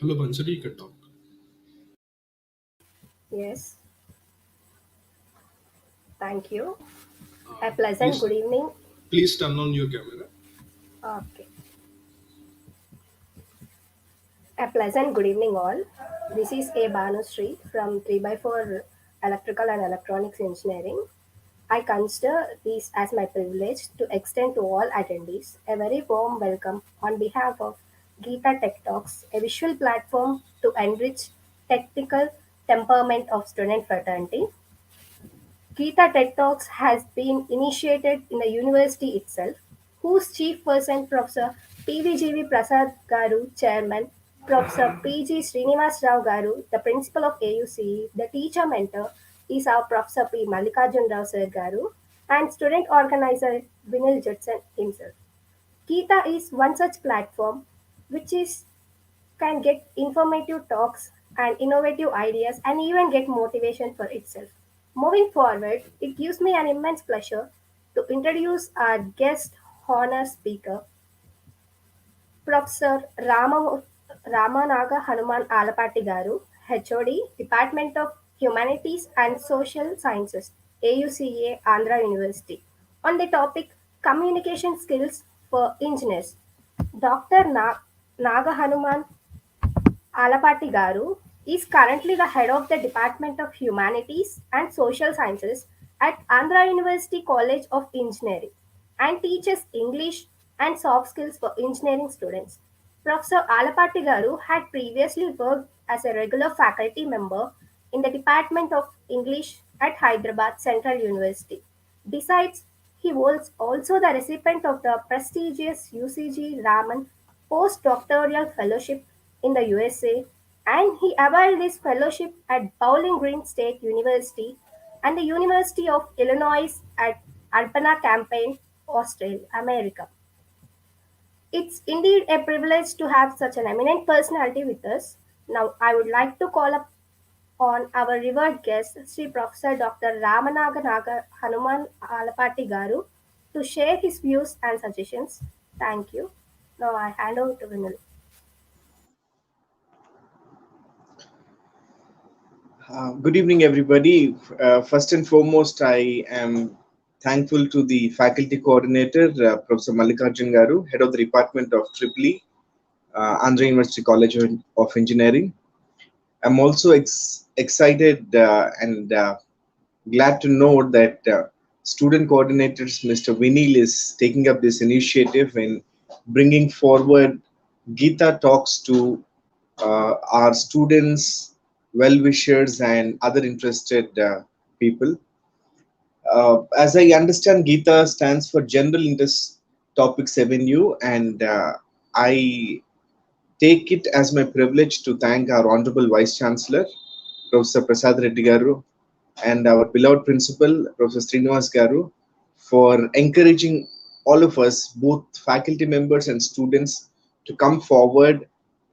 Hello, Bansari, you can talk. Yes, thank you. A Uh, pleasant please, good evening. please turn on your camera. Okay. A pleasant good evening, all. This is A. Banu Street from 3 by 4 Electrical and Electronics Engineering. I consider this as my privilege to extend to all attendees a very warm welcome on behalf of GITA Tech Talks, a visual platform to enrich technical temperament of student fraternity. Geeta TED Talks has been initiated in the university itself, whose chief person, Professor P.V.G.V. Prasad Garu, Chairman, Professor P.G. Srinivas Rao Garu, the Principal of AUCE, the teacher mentor is our Professor P. Mallikarjun Rao Sir Garu, and student organizer Vineeljudson himself. Geeta is one such platform which is can get informative talks and innovative ideas and even get motivation for itself. Moving forward, it gives me an immense pleasure to introduce our guest honor speaker, Professor Ramanaga Hanuman Alapati Garu, HOD, Department of Humanities and Social Sciences, AUCA, Andhra University, on the topic Communication Skills for Engineers. Dr. Naga Hanuman Alapati Garu is currently the head of the Department of Humanities and Social Sciences at Andhra University College of Engineering and teaches English and soft skills for engineering students. Professor Alapati Garu had previously worked as a regular faculty member in the Department of English at Hyderabad Central University. Besides, he was also the recipient of the prestigious UCG Raman postdoctoral fellowship in the USA, and he availed his fellowship at Bowling Green State University and the University of Illinois at Urbana-Champaign, Australia, America. It's indeed a privilege to have such an eminent personality with us. Now, I would like to call up on our revered guest, Sri Professor Dr. Ramanaga Hanuman Alapati Garu, to share his views and suggestions. Thank you. Now I hand over to Vinul. Good evening, everybody. First and foremost, I am thankful to the faculty coordinator, Professor Mallikarjun Garu, head of the Department of EEE, Andhra University College of Engineering. I'm also excited and glad to know that student coordinators, Mr. Vinil, is taking up this initiative in bringing forward Gita talks to our students, well-wishers, and other interested people. As I understand, GITA stands for General Interest Topics Avenue, and I take it as my privilege to thank our Honorable Vice Chancellor, Professor Prasad Reddy Garu, and our beloved Principal, Professor Srinivas Garu, for encouraging all of us, both faculty members and students, to come forward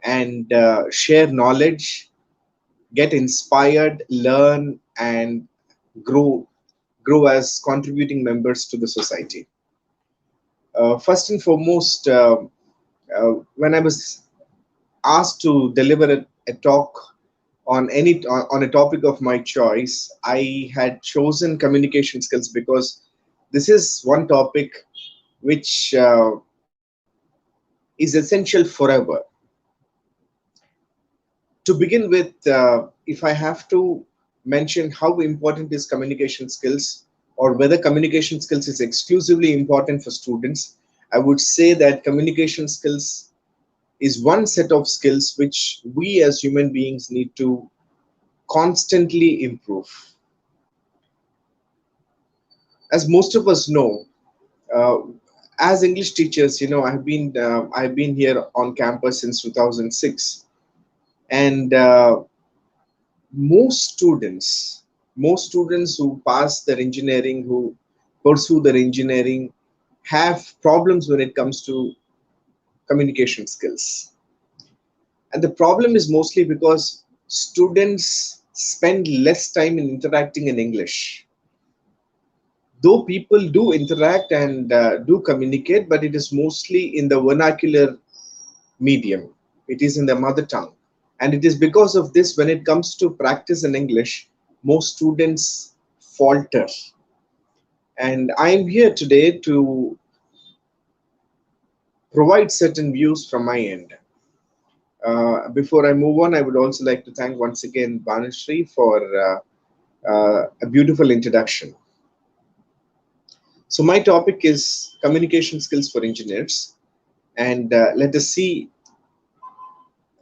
and share knowledge, get inspired, learn, and grow grow as contributing members to the society. First and foremost, when I was asked to deliver a talk on a topic of my choice, I had chosen communication skills because this is one topic which is essential forever. To begin with, if I have to mention how important is communication skills, or whether communication skills is exclusively important for students, I would say that communication skills is one set of skills which we as human beings need to constantly improve. As most of us know, uh, as English teachers, I've been here on campus since 2006, and most students most students who pass their engineering, who pursue their engineering, have problems when it comes to communication skills. And the problem is mostly because students spend less time in interacting in English. Though people do interact and do communicate, but it is mostly in the vernacular medium. It is in the mother tongue. And it is because of this, when it comes to practice in English, most students falter. And I'm here today to provide certain views from my end. Before I move on, I would also like to thank once again Banashri for a beautiful introduction. So my topic is communication skills for engineers, and let us see.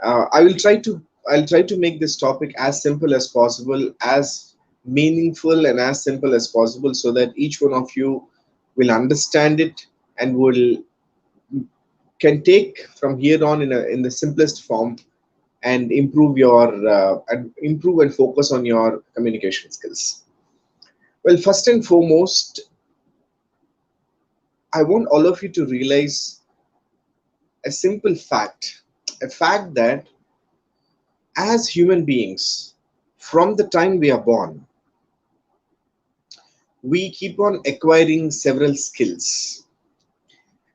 I'll try to make this topic as simple as possible, as meaningful and as simple as possible, so that each one of you will understand it and will can take from here on in the simplest form and improve and focus on your communication skills. Well, first and foremost, I want all of you to realize a simple fact, a fact that as human beings, from the time we are born, we keep on acquiring several skills,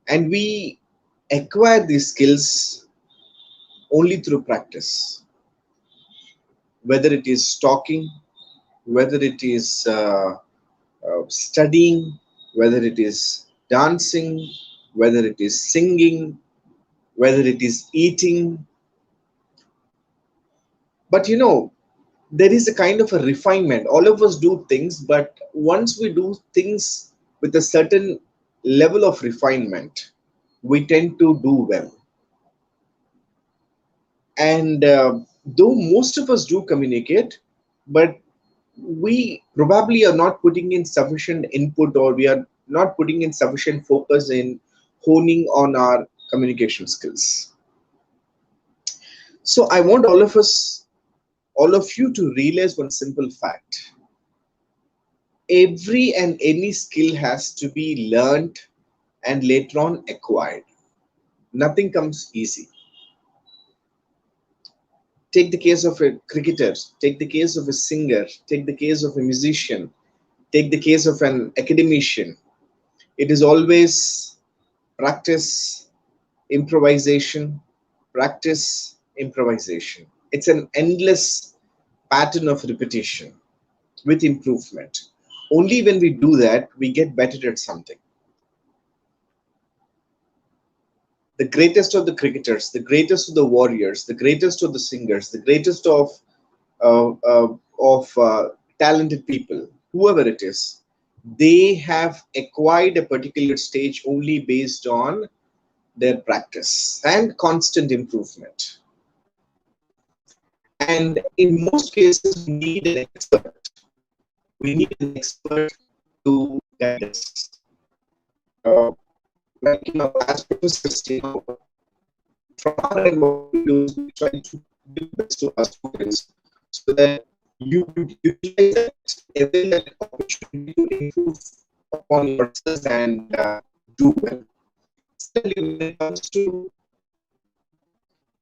and we acquire these skills only through practice, whether it is talking, whether it is studying, whether it is dancing, whether it is singing, whether it is eating. But there is a kind of a refinement. All of us do things, but once we do things with a certain level of refinement, we tend to do well. And though most of us do communicate, but we probably are not putting in sufficient input, or we are not putting in sufficient focus in honing on our communication skills. So I want all of you to realize one simple fact. Every and any skill has to be learned and later on acquired. Nothing comes easy. Take the case of a cricketer, take the case of a singer, take the case of a musician, take the case of an academician. It is always practice, improvisation, practice, improvisation. It's an endless pattern of repetition with improvement. Only when we do that, we get better at something. The greatest of the cricketers, the greatest of the warriors, the greatest of the singers, the greatest uh, uh, of talented people, whoever it is, they have acquired a particular stage only based on their practice and constant improvement. And in most cases, we need an expert. We need an expert to guide us. Uh, as professors, from our end, what we do is we try to do best to our students so that you would utilize that, avail that opportunity to improve upon yourselves and do well. Similarly, when it comes to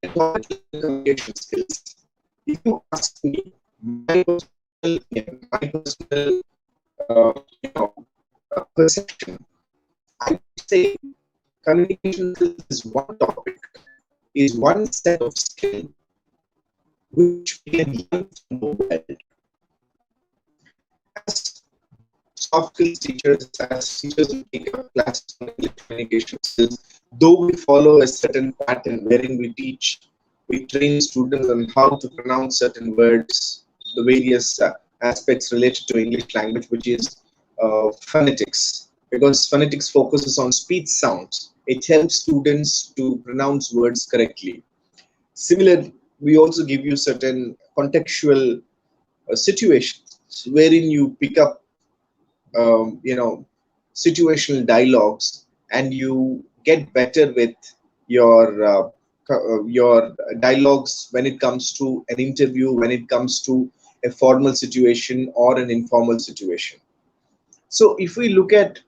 technology and communication skills, if you ask me, my personal perception, I would say communication skills is one topic, is one set of skill which we can learn from the world. As soft skills teachers, as teachers who take up classes on English communication skills, though we follow a certain pattern wherein we train students on how to pronounce certain words, the various aspects related to English language, which is phonetics, because phonetics focuses on speech sounds. It helps students to pronounce words correctly. Similar, we also give you certain contextual situations wherein you pick up, situational dialogues, and you get better with your dialogues when it comes to an interview, when it comes to a formal situation or an informal situation. So if we look at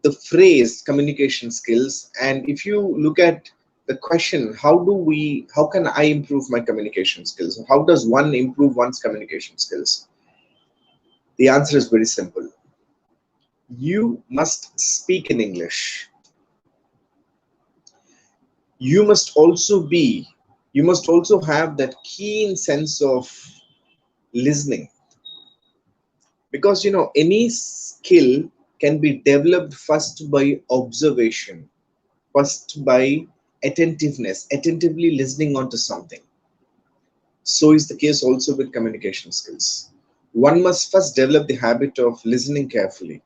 the phrase communication skills, and if you look at the question, how can I improve my communication skills? How does one improve one's communication skills? The answer is very simple. You must speak in English. you must also be, you must also have that keen sense of listening, because any skill can be developed first by observation, first by attentiveness, attentively listening onto something. So is the case also with communication skills. One must first develop the habit of listening carefully.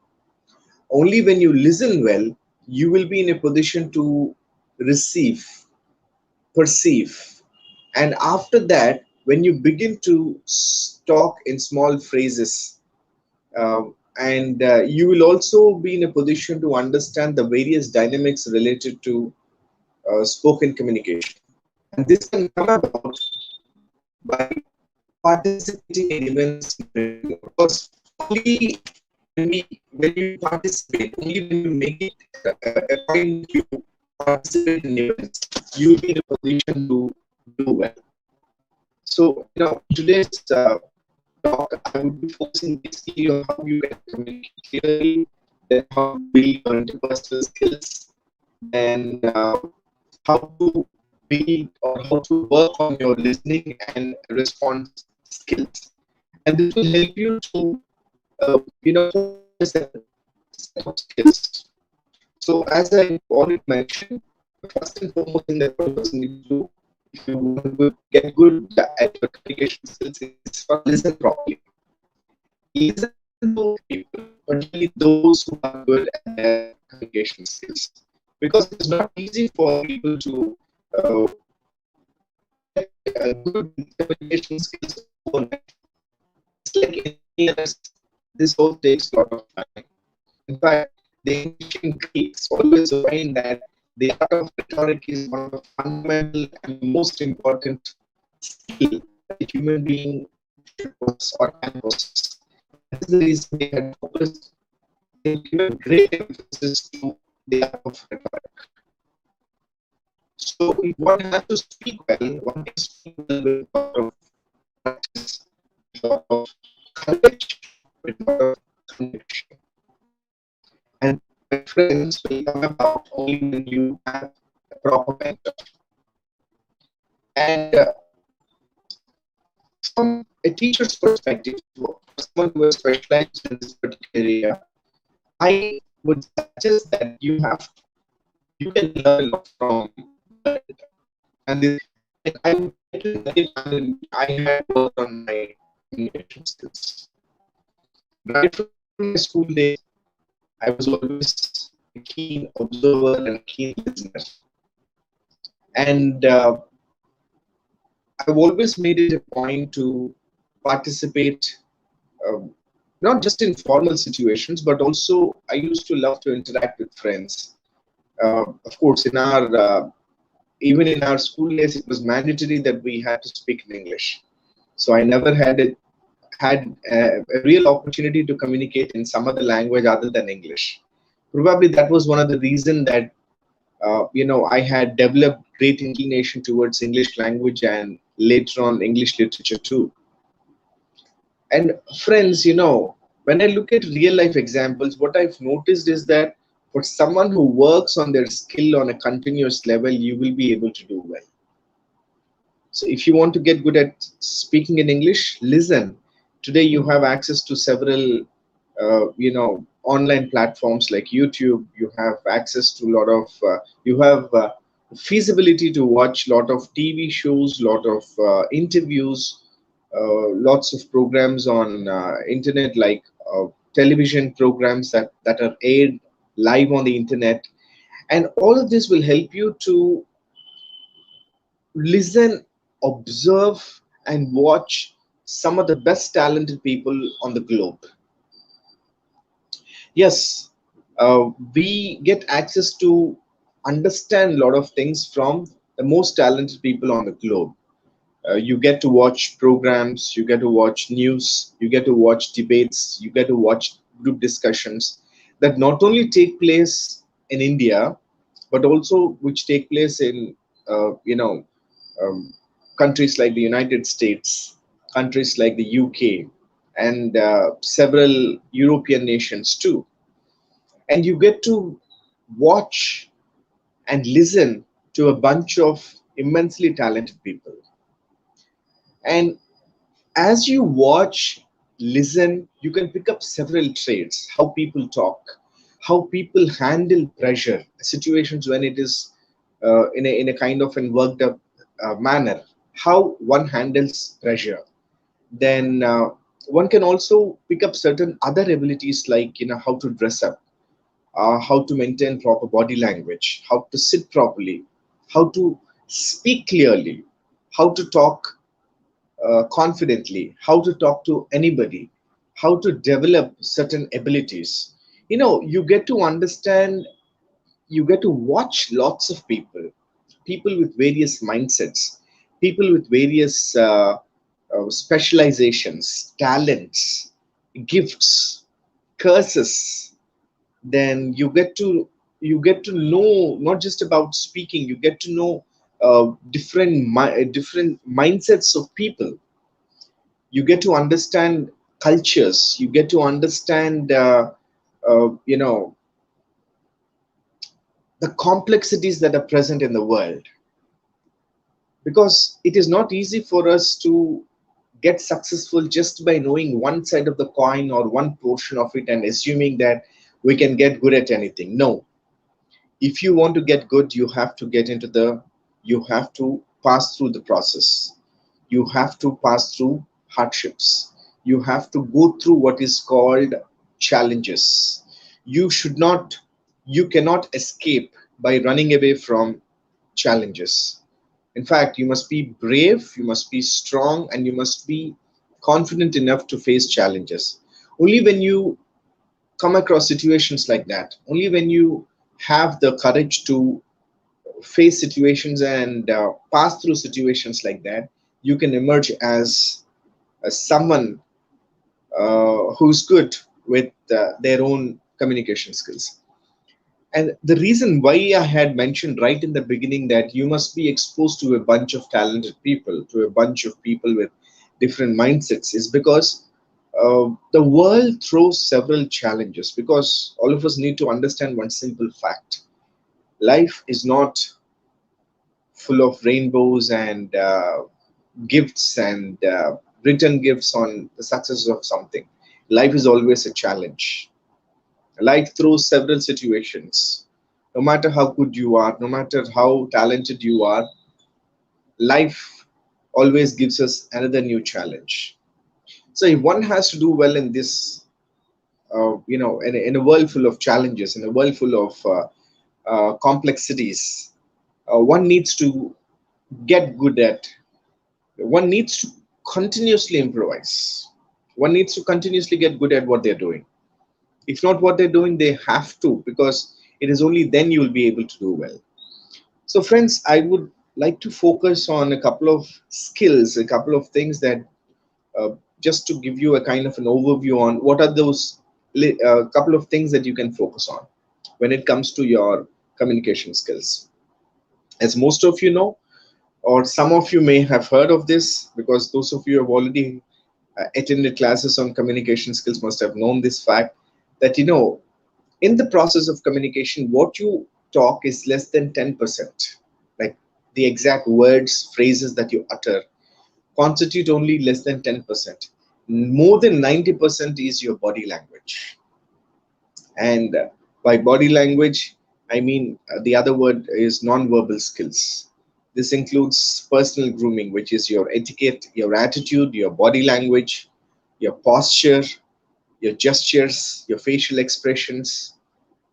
Only when you listen well, you will be in a position to receive, perceive, and after that, when you begin to talk in small phrases, and you will also be in a position to understand the various dynamics related to spoken communication. And this can come about by participating in events in written mode. Because only when you participate, only when you make it a point to participate in events, you'll be in a position to do well. So, today's talk, I would be focusing basically on how you can communicate clearly, then how to build your interpersonal skills, then how to build or how to work on your listening and response skills. And this will help you to, hone a set of skills. So, as I already mentioned, the first and foremost thing that one person needs to do if you want to get good at your communication skills is first listen properly. Listen to people, particularly those who are good at their communication skills, because it is not easy for people to uh, get good communication skills overnight. It's like anything else, this all takes a lot of time. In fact, the ancient Greeks always opined that the art of rhetoric is one of the fundamental and most important skill that a human being should possess or can possess. That is the reason they had focused, they given great emphasis to the art of rhetoric. So if one has to speak well, one can speak well with a lot of practice, with a lot of courage, with a lot of conviction. And that friends will come about only when you have a proper mentor. And from a teacher's perspective, for someone who has specialized in this particular area, I would suggest that you can learn a lot from the mentor. And this, like, I would like to narrate when I had worked on my communication skills. Right from my school days, I was always a keen observer and a keen listener. And I've always made it a point to participate, um, not just in formal situations, but also I used to love to interact with friends. Of course, in our even in our school days, it was mandatory that we had to speak in English. So I never had a real opportunity to communicate in some other language other than English. Probably that was one of the reason that I had developed great inclination towards English language and later on English literature too. And friends, when I look at real life examples, what I've noticed is that for someone who works on their skill on a continuous level, you will be able to do well. So if you want to get good at speaking in English, listen. Today you have access to several, online platforms like YouTube. You have access to a lot of, you have feasibility to watch a lot of TV shows, lot of interviews, lots of programs on internet, like television programs that are aired live on the internet. And all of this will help you to listen, observe, and watch some of the best talented people on the globe. Yes, we get access to understand a lot of things from the most talented people on the globe. You get to watch programs, you get to watch news, you get to watch debates, you get to watch group discussions that not only take place in India, but also which take place in, um, countries like the United States, countries like the UK, and several European nations too. And you get to watch and listen to a bunch of immensely talented people. And as you watch, listen, you can pick up several traits: how people talk, how people handle pressure, situations when it is in a kind of an worked up manner, how one handles pressure. Then one can also pick up certain other abilities like how to dress up, how to maintain proper body language, how to sit properly, how to speak clearly, how to talk confidently, how to talk to anybody, how to develop certain abilities. You get to understand, you get to watch lots of people, people with various mindsets, people with various specializations, talents, gifts, curses. Then you get to know not just about speaking, you get to know different mindsets of people. You get to understand cultures, you get to understand uh, you know the complexities that are present in the world, because it is not easy for us to get successful just by knowing one side of the coin or one portion of it and assuming that we can get good at anything. No, if you want to get good, you have to pass through the process. You have to pass through hardships. You have to go through what is called challenges. You should not you cannot escape by running away from challenges. In fact, you must be brave, you must be strong, and you must be confident enough to face challenges. Only when you come across situations like that, only when you have the courage to face situations and pass through situations like that, you can emerge as someone who's good with their own communication skills. And the reason why I had mentioned right in the beginning that you must be exposed to a bunch of talented people, to a bunch of people with different mindsets, is because the world throws several challenges. Because all of us need to understand one simple fact: life is not full of rainbows and gifts and written gifts on the success of something. Life is always a challenge. Life throws several situations. No matter how good you are, no matter how talented you are, life always gives us another new challenge. So if one has to do well in this, in a world full of challenges, in a world full of complexities, one needs to get good at, one needs to continuously improvise. One needs to continuously get good at what they're doing. If not what they're doing, they have to, because it is only then you will be able to do well. So, friends, I would like to focus on a couple of skills, a couple of things that just to give you a kind of an overview on what are those couple of things that you can focus on when it comes to your communication skills. As most of you know, or some of you may have heard of this, because those of you who have already attended classes on communication skills must have known this fact, that in the process of communication, what you talk is less than 10%. Like, the exact words, phrases that you utter constitute only less than 10%. More than 90% is your body language. And by body language, I mean the other word is non-verbal skills. This includes personal grooming, which is your etiquette, your attitude, your body language, your posture, your gestures, your facial expressions,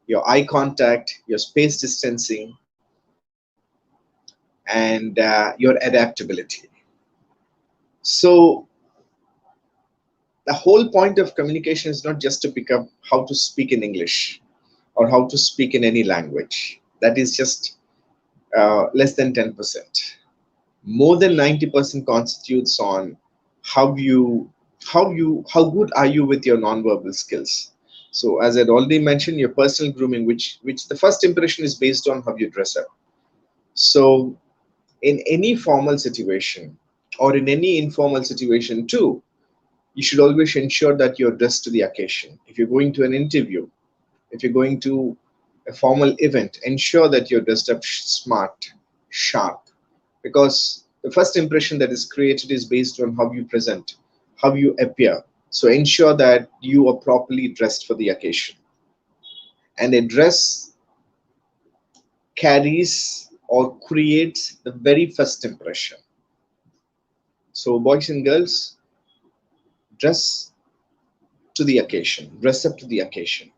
your eye contact, your space distancing, and your adaptability. So, the whole point of communication is not just to pick up how to speak in English or how to speak in any language. That is just less than 10%. More than 90% constitutes on how you how good are you with your nonverbal skills. So, as I'd already mentioned, your personal grooming, which the first impression is based on how you dress up. So, in any formal situation or in any informal situation too, you should always ensure that you're dressed to the occasion. If you're going to an interview, if you're going to a formal event, ensure that you're dressed up smart. sharp, because the first impression that is created is based on how you present, how you appear. So ensure that you are properly dressed for the occasion. And a dress carries or creates the very first impression. So, boys and girls, dress to the occasion, dress up to the occasion.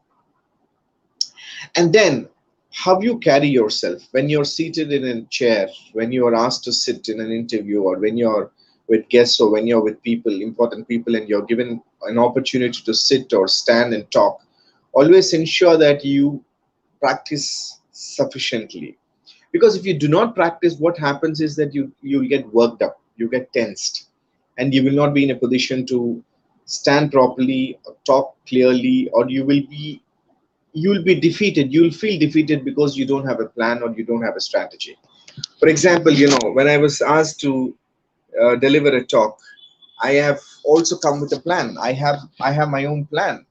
And then, how you carry yourself when you're seated in a chair, when you are asked to sit in an interview, or when you're with guests, or when you're with people, important people, and you're given an opportunity to sit or stand and talk. Always ensure that you practice sufficiently, because if you do not practice, what happens is that you'll get worked up, you get tensed, and you will not be in a position to stand properly or talk clearly, or you'll be defeated, you'll feel defeated because you don't have a plan or you don't have a strategy. For example, when I was asked to deliver a talk, I have also come with a plan. I have my own plan.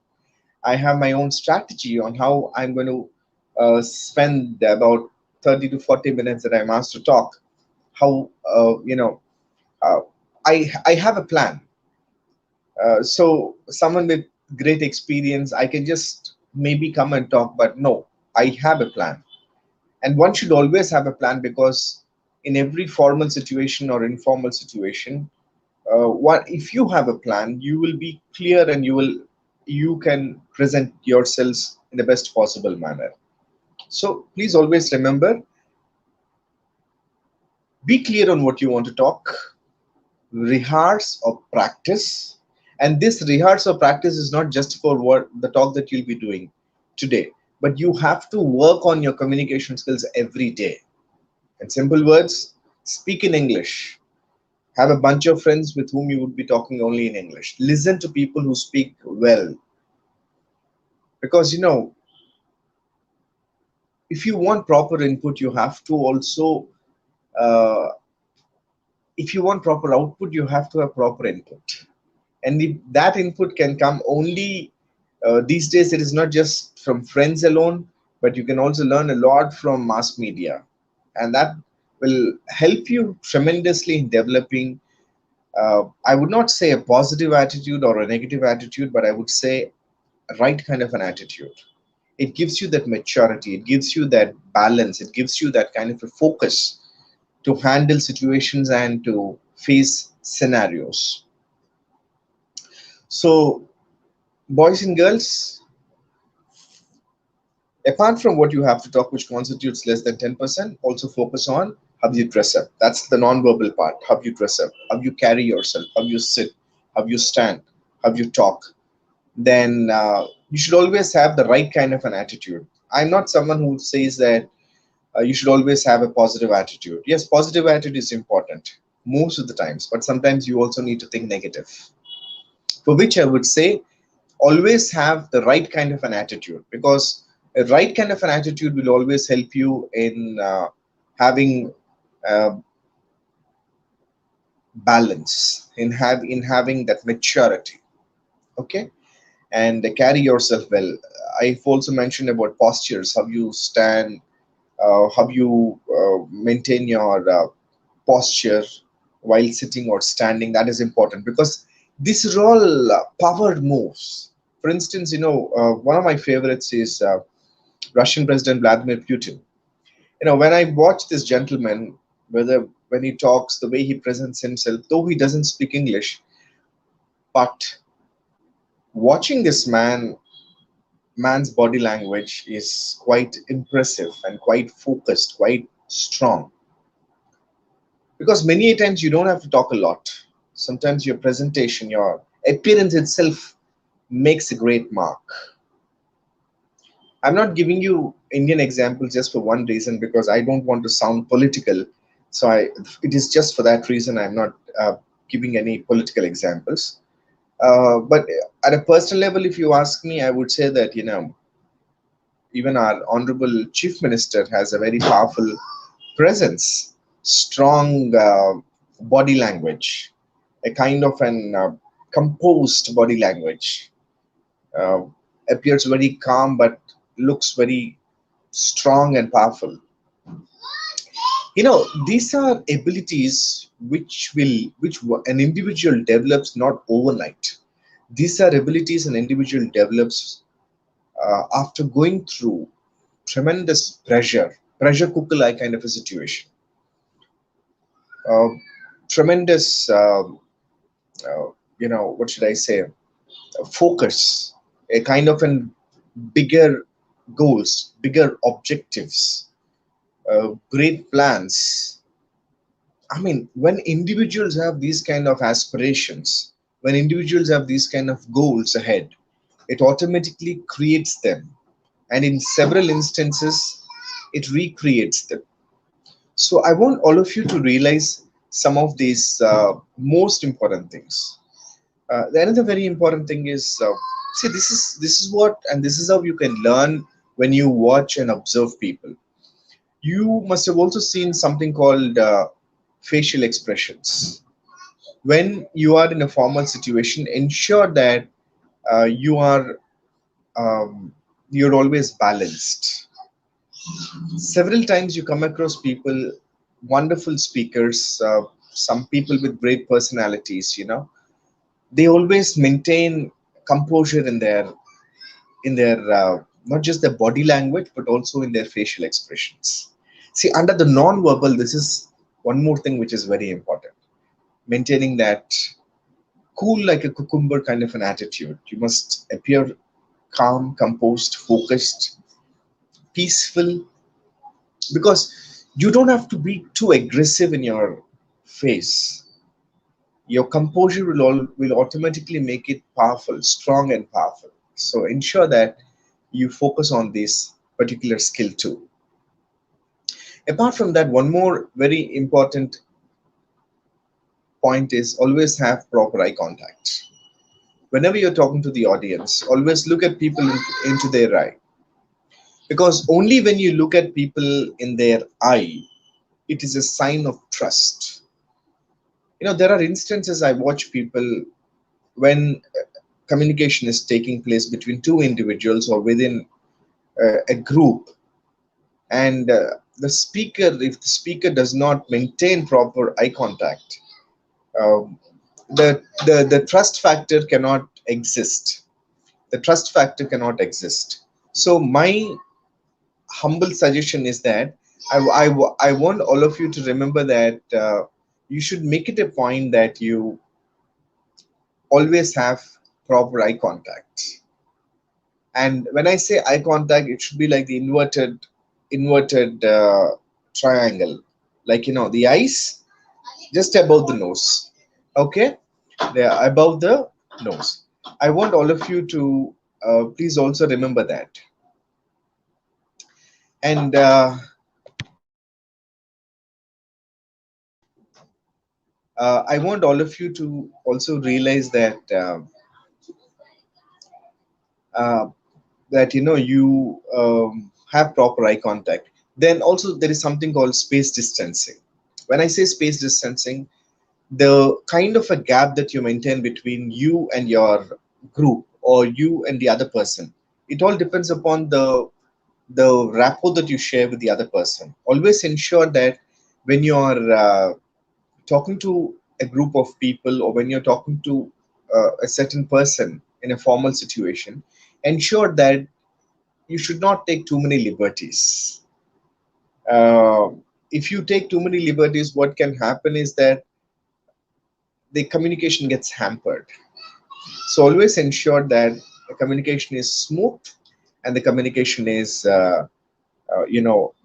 I have my own strategy on how I'm going to spend about 30 to 40 minutes that I'm asked to talk. How uh, I have a plan. So someone with great experience, I can just maybe come and talk, but no, I have a plan. And one should always have a plan, because in every formal situation or informal situation, what if you have a plan, you will be clear, and you can present yourselves in the best possible manner. So please always remember, be clear on what you want to talk, rehearse or practice. And this rehearse or practice is not just for what the talk that you'll be doing today, but you have to work on your communication skills every day. In simple words, speak in English. Have a bunch of friends with whom you would be talking only in English. Listen to people who speak well. Because, if you want proper input, you have to also, uh, if you want proper output, you have to have proper input. And that input can come only, these days, it is not just from friends alone, but you can also learn a lot from mass media. And that will help you tremendously in developing, I would not say a positive attitude or a negative attitude, but I would say a right kind of an attitude. It gives you that maturity, it gives you that balance, it gives you that kind of a focus to handle situations and to face scenarios. So, boys and girls, apart from what you have to talk, which constitutes less than 10%, also focus on how you dress up. That's the non-verbal part. How you dress up, how you carry yourself, how you sit, how you stand, how you talk. Then you should always have the right kind of an attitude. I'm not someone who says that you should always have a positive attitude. Yes, positive attitude is important most of the times, but sometimes you also need to think negative. For which I would say, always have the right kind of an attitude, because a right kind of an attitude will always help you in having uh, balance, in having that maturity. Okay, and carry yourself well. I've also mentioned about postures, how you stand, how you maintain your posture while sitting or standing. That is important, because these are all power moves. For instance, one of my favorites is Russian President Vladimir Putin. When I watch this gentleman, whether when he talks, the way he presents himself, though he doesn't speak English, but watching this man's body language is quite impressive and quite focused, quite strong. Because many a times you don't have to talk a lot. Sometimes your presentation, your appearance itself makes a great mark. I'm not giving you Indian examples just for one reason, because I don't want to sound political. So it is just for that reason I'm not giving any political examples. But at a personal level, if you ask me, I would say that, even our honorable chief minister has a very powerful presence, strong body language, a kind of an composed body language. Uh, Appears very calm, but looks very strong and powerful. These are abilities which an individual develops not overnight. These are abilities an individual develops after going through tremendous pressure cooker like kind of a situation, uh, tremendous, what should I say, focus, a kind of an bigger goals, bigger objectives, great plans. I mean, when individuals have these kind of aspirations, when individuals have these kind of goals ahead, it automatically creates them. And in several instances, it recreates them. So I want all of you to realize some of these most important things. The another very important thing is, see, this is what, and this is how you can learn when you watch and observe people. You must have also seen something called facial expressions. When you are in a formal situation, ensure that you are you're always balanced. Several times you come across people, wonderful speakers, some people with great personalities. They always maintain composure in their not just their body language but also in their facial expressions. See, under the non-verbal, this is one more thing which is very important. Maintaining that cool like a cucumber kind of an attitude. You must appear calm, composed, focused, peaceful, because you don't have to be too aggressive in your face. Your composure will automatically make it powerful, strong and powerful. So ensure that you focus on this particular skill too. Apart from that, one more very important point is always have proper eye contact. Whenever you're talking to the audience, always look at people into their eye, because only when you look at people in their eye, it is a sign of trust. There are instances I watch people when communication is taking place between two individuals or within a group, and if the speaker does not maintain proper eye contact, um, the trust factor cannot exist. The trust factor cannot exist. So my humble suggestion is that I want all of you to remember that you should make it a point that you always have proper eye contact. And when I say eye contact, it should be like the inverted triangle, like the eyes just above the nose. Okay, they are above the nose. I want all of you to please also remember that. And I want all of you to also realize uh, that you have proper eye contact. Then also there is something called space distancing. When I say space distancing, the kind of a gap that you maintain between you and your group or you and the other person, it all depends upon the rapport that you share with the other person. Always ensure that when you are talking to a group of people, or when you're talking to a certain person in a formal situation, ensure that you should not take too many liberties. Uh, if you take too many liberties, what can happen is that the communication gets hampered. So always ensure that the communication is smooth and the communication is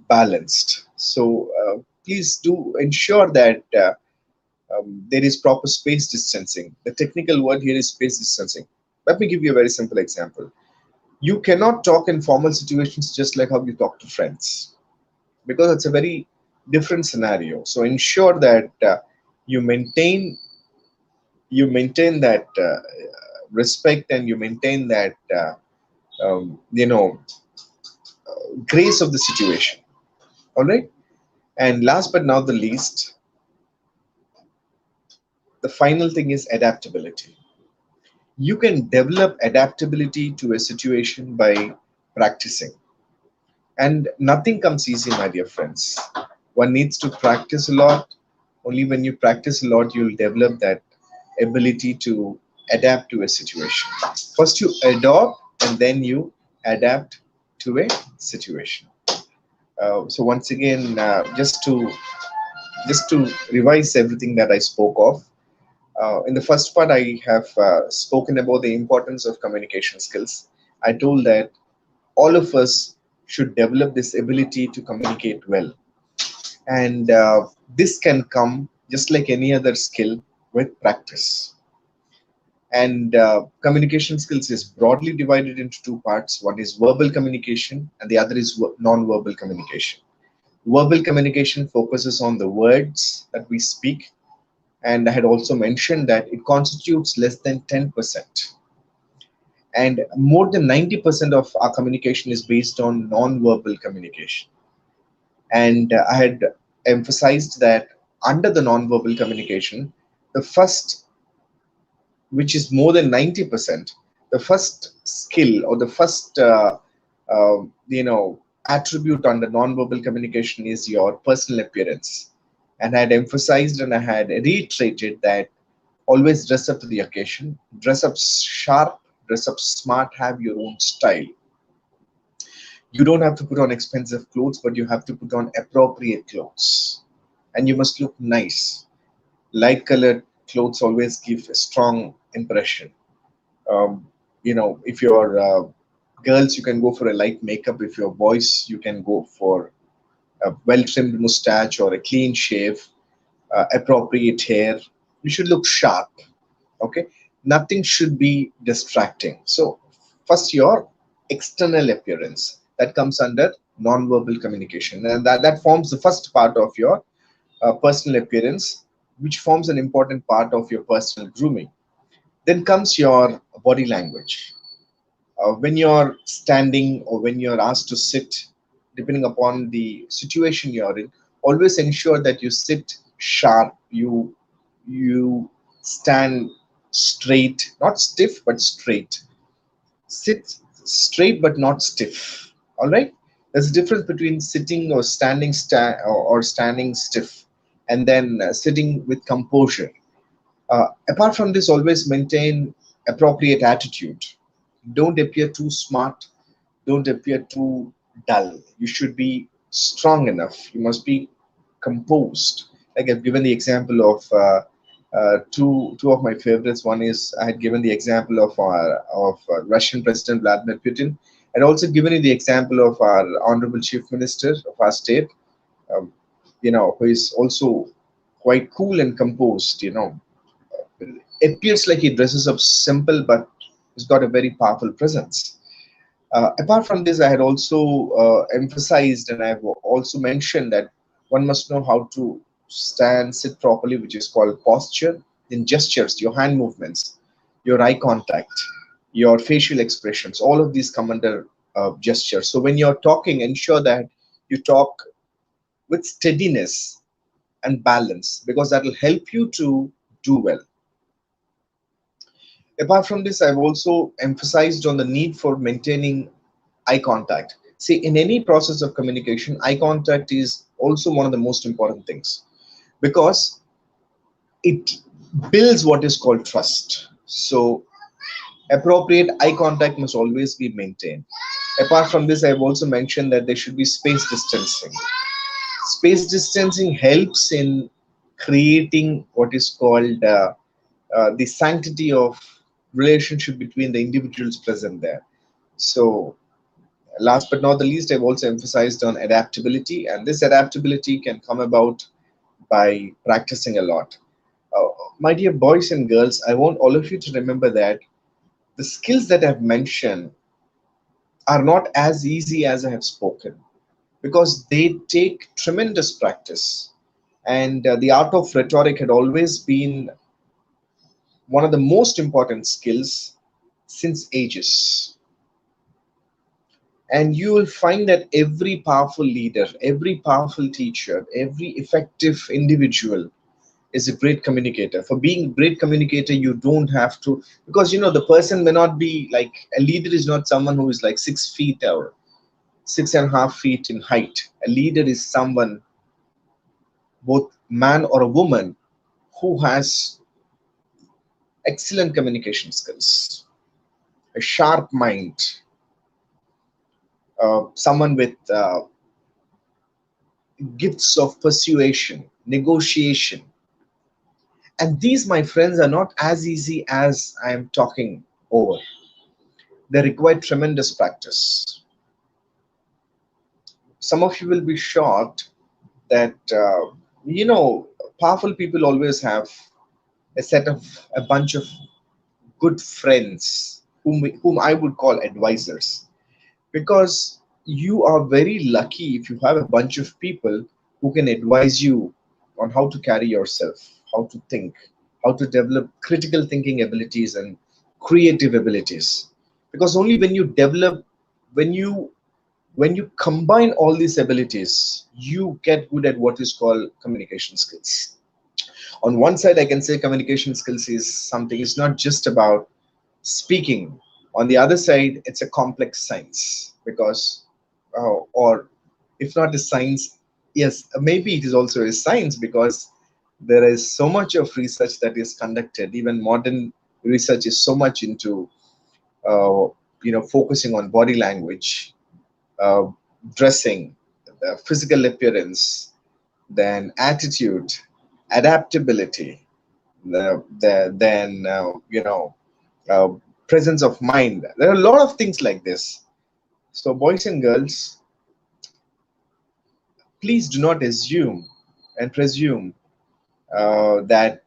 balanced. So please do ensure that there is proper space distancing. The technical word here is space distancing. Let me give you a very simple example. You cannot talk in formal situations just like how you talk to friends, because it's a very different scenario. So ensure that you maintain that respect, and you maintain that um, you know grace of the situation. All right. And last but not the least, the final thing is adaptability. You can develop adaptability to a situation by practicing, and nothing comes easy, my dear friends. One needs to practice a lot. Only when you practice a lot, you'll develop that ability to adapt to a situation. First, you adopt and then you adapt to a situation. So once again, just to revise everything that I spoke of. In the first part, I have spoken about the importance of communication skills. I told that all of us should develop this ability to communicate well, and this can come just like any other skill with practice. And communication skills is broadly divided into two parts. One is verbal communication, and the other is non-verbal communication. Verbal communication focuses on the words that we speak, and I had also mentioned that it constitutes less than 10%. And more than 90% of our communication is based on non-verbal communication. And I had emphasized that under the non-verbal communication, the first, which is more than 90%, the first skill or the first, attribute under non-verbal communication is your personal appearance. And I had emphasized and I had reiterated that always dress up to the occasion, dress up sharp, dress up smart, have your own style. You don't have to put on expensive clothes, but you have to put on appropriate clothes. And you must look nice. Light colored clothes always give a strong impression. If you're girls, you can go for a light makeup. If you're boys, you can go for a well trimmed mustache or a clean shave, appropriate hair. You should look sharp. Okay, nothing should be distracting. So first, your external appearance, that comes under non-verbal communication, and that forms the first part of your personal appearance, which forms an important part of your personal grooming. Then comes your body language. When you're standing or when you're asked to sit, depending upon the situation you're in, always ensure that you sit sharp. You stand straight, not stiff but straight. Sit straight but not stiff. All right. There's a difference between sitting or standing or standing stiff, and then sitting with composure. Apart from this, always maintain appropriate attitude. Don't appear too smart. Don't appear too dull. You should be strong enough. You must be composed. Like I've given the example of two of my favorites. One is I had given the example of Russian President Vladimir Putin. I'd also given you the example of our honorable chief minister of our state, um, who is also quite cool and composed. Appears like he dresses up simple, but he's got a very powerful presence. Apart from this, I had also emphasized and I've also mentioned that one must know how to stand, sit properly, which is called posture. Then gestures, your hand movements, your eye contact, your facial expressions, all of these come under gestures. So when you're talking, ensure that you talk with steadiness and balance, because that will help you to do well. Apart from this, I've also emphasized on the need for maintaining eye contact. See, in any process of communication, eye contact is also one of the most important things, because it builds what is called trust. So appropriate eye contact must always be maintained. Apart from this, I've also mentioned that there should be space distancing. Space distancing helps in creating what is called the sanctity of relationship between the individuals present there. So last but not the least, I've also emphasized on adaptability, and this adaptability can come about by practicing a lot. Uh, my dear boys and girls, I want all of you to remember that the skills that I've mentioned are not as easy as I have spoken, because they take tremendous practice. And the art of rhetoric had always been one of the most important skills since ages. And you will find that every powerful leader, every powerful teacher, every effective individual is a great communicator. For being a great communicator, you don't have to, because the person may not be like, a leader is not someone who is like 6 feet or 6.5 feet in height. A leader is someone both man or a woman who has excellent communication skills, a sharp mind, someone with gifts of persuasion, negotiation. And these, my friends, are not as easy as I am talking over. They require tremendous practice. Some of you will be shocked that, you know, powerful people always have a bunch of good friends whom I would call advisors, because you are very lucky if you have a bunch of people who can advise you on how to carry yourself, how to think, how to develop critical thinking abilities and creative abilities. Because only when you develop, when you when you combine all these abilities, you get good at what is called communication skills. On one side, I can say communication skills is something, it's not just about speaking. On the other side, it's a complex science, because or if not a science, yes, maybe it is also a science, because there is so much of research that is conducted. Even modern research is so much into uh, focusing on body language, uh, dressing, the physical appearance, then attitude, adaptability, then uh, presence of mind. There are a lot of things like this. So, boys and girls, please do not assume and presume that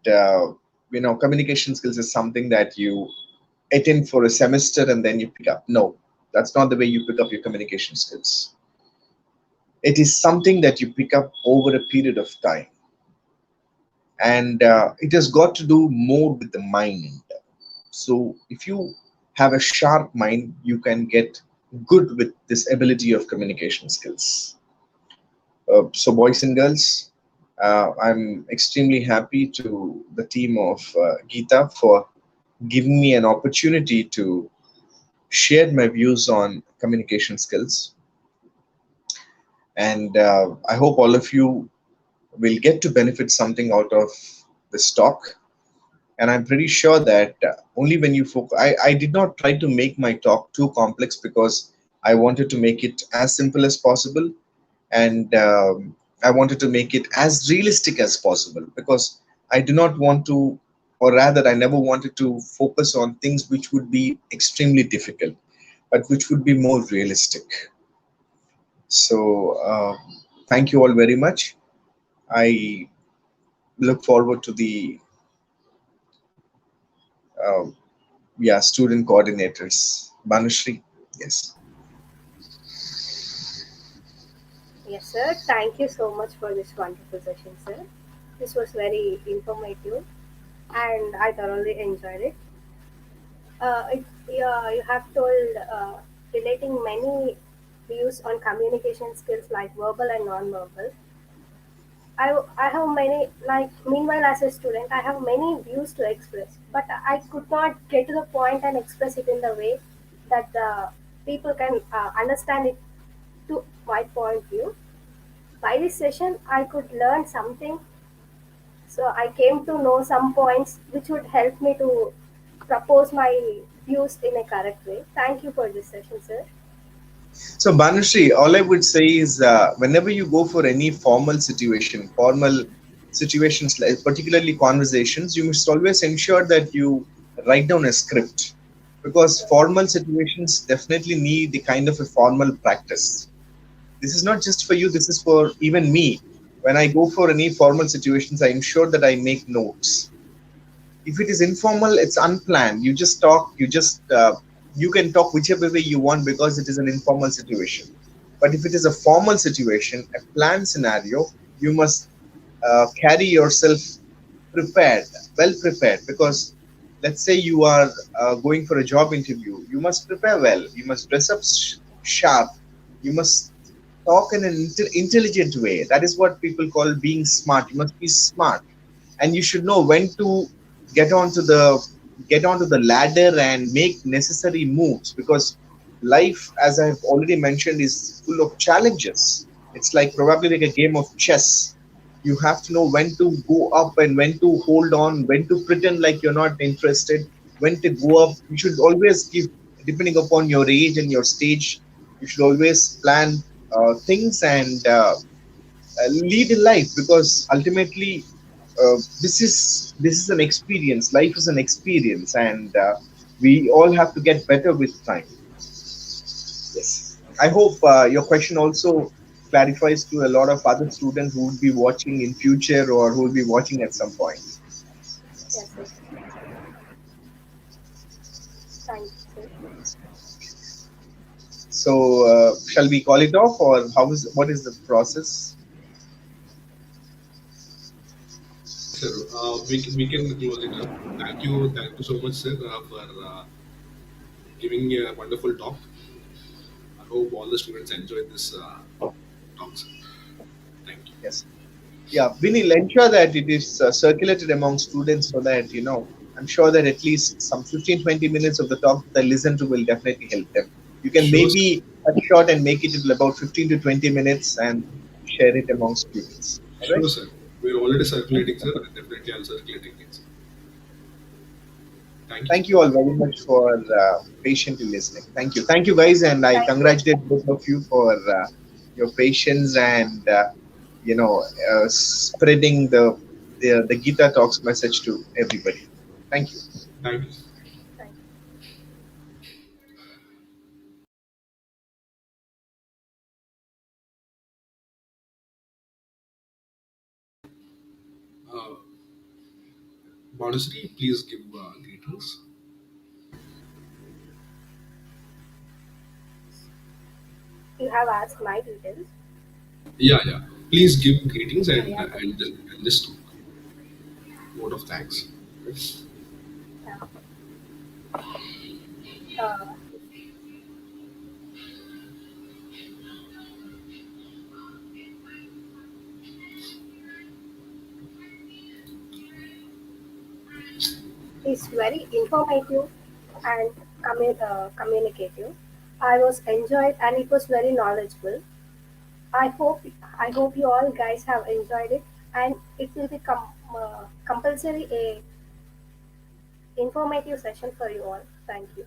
communication skills is something that you attend for a semester and then you pick up. No, that's not the way you pick up your communication skills. It is something that you pick up over a period of time, and it has got to do more with the mind. So, if you have a sharp mind, you can get good with this ability of communication skills. So, boys and girls, I'm extremely happy to the team of GITA for giving me an opportunity to share my views on communication skills. And I hope all of you will get to benefit something out of this talk. And I'm pretty sure that only when you focus, I did not try to make my talk too complex, because I wanted to make it as simple as possible, and I wanted to make it as realistic as possible, because I do not want to, or rather, I never wanted to focus on things which would be extremely difficult, but which would be more realistic. So, thank you all very much. I look forward to the uh, student coordinators. Banushri, yes. Yes, sir. Thank you so much for this wonderful session, sir. This was very informative and I thoroughly enjoyed it. You have told relating many views on communication skills like verbal and non-verbal. I have many, like, meanwhile, as a student, I have many views to express, but I could not get to the point and express it in the way that the people can understand it to my point of view. By this session, I could learn something, so I came to know some points which would help me to propose my views in a correct way. Thank you for this session, sir. So, Banushri, all I would say is whenever you go for any formal situations, like particularly conversations, you must always ensure that you write down a script, because formal situations definitely need the kind of a formal practice. This is not just for you, this is for even me. When I go for any formal situations, I ensure that I make notes. If it is informal, it's unplanned, you just talk, you can talk whichever way you want, because it is an informal situation. But if it is a formal situation, a planned scenario, you must carry yourself prepared, well prepared, because let's say you are going for a job interview, you must prepare well, you must dress up sharp, you must talk in an intelligent way. That is what people call being smart. You must be smart, and you should know when to get onto the get onto the ladder and make necessary moves, because life, as I've already mentioned, is full of challenges. It's like probably like a game of chess. You have to know when to go up and when to hold on, when to pretend like you're not interested, when to go up. You should always give, depending upon your age and your stage, you should always plan things and lead in life, because ultimately this is an experience. Life is an experience, and we all have to get better with time. Yes. I hope your question also clarifies to a lot of other students who would be watching in future or who will be watching at some point. Yes, yes. Thank you, sir. So, shall we call it off, or what is the process? Yes, sir. We can close it up. Thank you so much, sir, for giving a wonderful talk. I hope all the students enjoyed this talk, sir. Thank you. Yes. Yeah, we will ensure that it is circulated among students so that, I'm sure that at least some 15-20 minutes of the talk that they listen to will definitely help them. You can Sure, sir. maybe cut short and make it into about 15 to 20 minutes and share it among students. All right. Sure, sir. We're already Thank you circulating, so sir. much. Definitely, I'll circulating it, sir. Thank you. Thank you all very much for patiently listening. Thank you. Thank you, guys. And I Thank you. congratulate both of you for your patience and, spreading the Gita Talks message to everybody. Thank you. Thank you. Thank you. Uh, Modesty, please give greetings. You have asked my details. Yeah, yeah. Please give greetings Yeah, and yeah. and just vote of thanks. Yeah. Uh, it's very informative and communicative. I was enjoyed and it was very knowledgeable. I hope I hope you all guys have enjoyed it, and it will be compulsory a informative session for you all. Thank you.